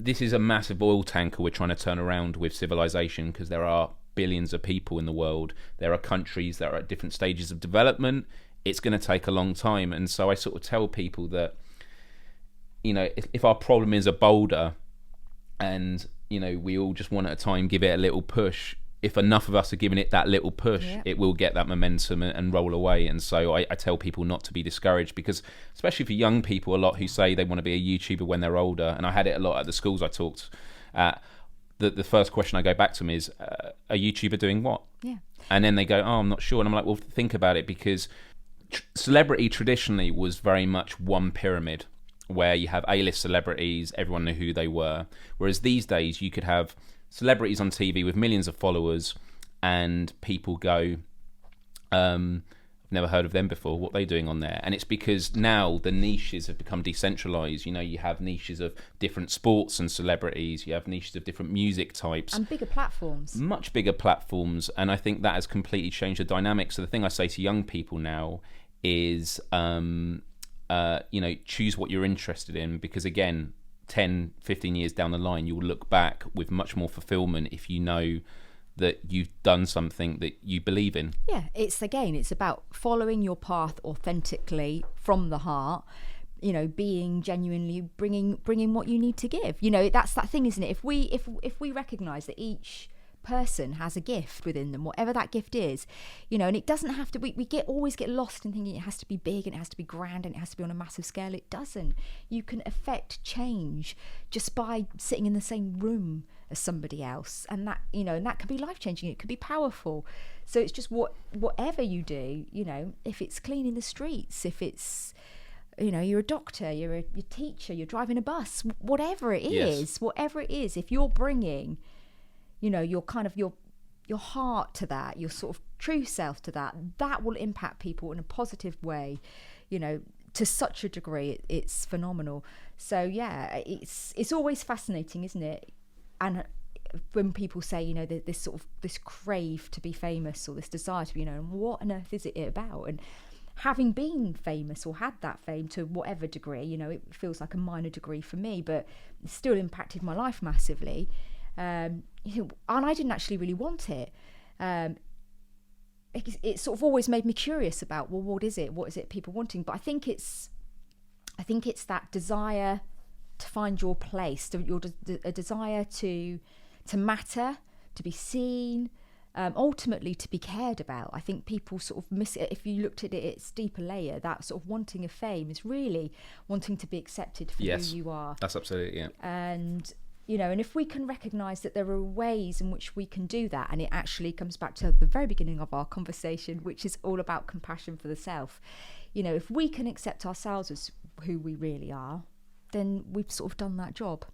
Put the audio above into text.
this is a massive oil tanker we're trying to turn around with civilization, because there are billions of people in the world. There are countries that are at different stages of development. It's going to take a long time. And so I sort of tell people that, you know, if our problem is a boulder and, you know, we all just one at a time give it a little push, if enough of us are giving it that little push, it will get that momentum and roll away. And so I tell people not to be discouraged, because especially for young people, a lot who say they want to be a YouTuber when they're older, and I had it a lot at the schools I talked at, the first question I go back to them is, a YouTuber doing what? Yeah. And then they go, oh, I'm not sure. And I'm like, well, think about it, because celebrity traditionally was very much one pyramid, where you have A-list celebrities, everyone knew who they were. Whereas these days you could have celebrities on TV with millions of followers, and people go, I've never heard of them before, what are they doing on there? And it's because now the niches have become decentralized. You know, you have niches of different sports and celebrities, you have niches of different music types. And bigger platforms. Much bigger platforms. And I think that has completely changed the dynamic. So the thing I say to young people now is, you know, choose what you're interested in, because again, 10, 15 years down the line, you'll look back with much more fulfillment if you know that you've done something that you believe in. Yeah, it's about following your path authentically from the heart, you know, being genuinely bringing what you need to give. You know, that's that thing, isn't it? If we recognize that each person has a gift within them, whatever that gift is, you know, and it doesn't have to, we always get lost in thinking it has to be big and it has to be grand and it has to be on a massive scale. It doesn't. You can affect change just by sitting in the same room as somebody else, and that, you know, and that can be life-changing, it could be powerful. So it's just whatever you do, you know, if it's cleaning the streets, if it's, you know, you're a doctor, you're a teacher, you're driving a bus, whatever it is, if you're bringing, you know, your kind of your heart to that, your sort of true self to that, that will impact people in a positive way, you know, to such a degree. It's phenomenal. So yeah, it's always fascinating, isn't it? And when people say, you know, this sort of this crave to be famous, or this desire to be, you know, and what on earth is it about? And having been famous or had that fame to whatever degree, you know, it feels like a minor degree for me, but it still impacted my life massively. You know, and I didn't actually really want it. It sort of always made me curious about, well, what is it people wanting? But I think it's that desire to find your place, a desire to matter, to be seen, ultimately to be cared about. I think people sort of miss it. If you looked at it, its deeper layer, that sort of wanting of fame is really wanting to be accepted for who you are. That's absolutely, yeah. And you know, and if we can recognise that there are ways in which we can do that, and it actually comes back to the very beginning of our conversation, which is all about compassion for the self. You know, if we can accept ourselves as who we really are, then we've sort of done that job.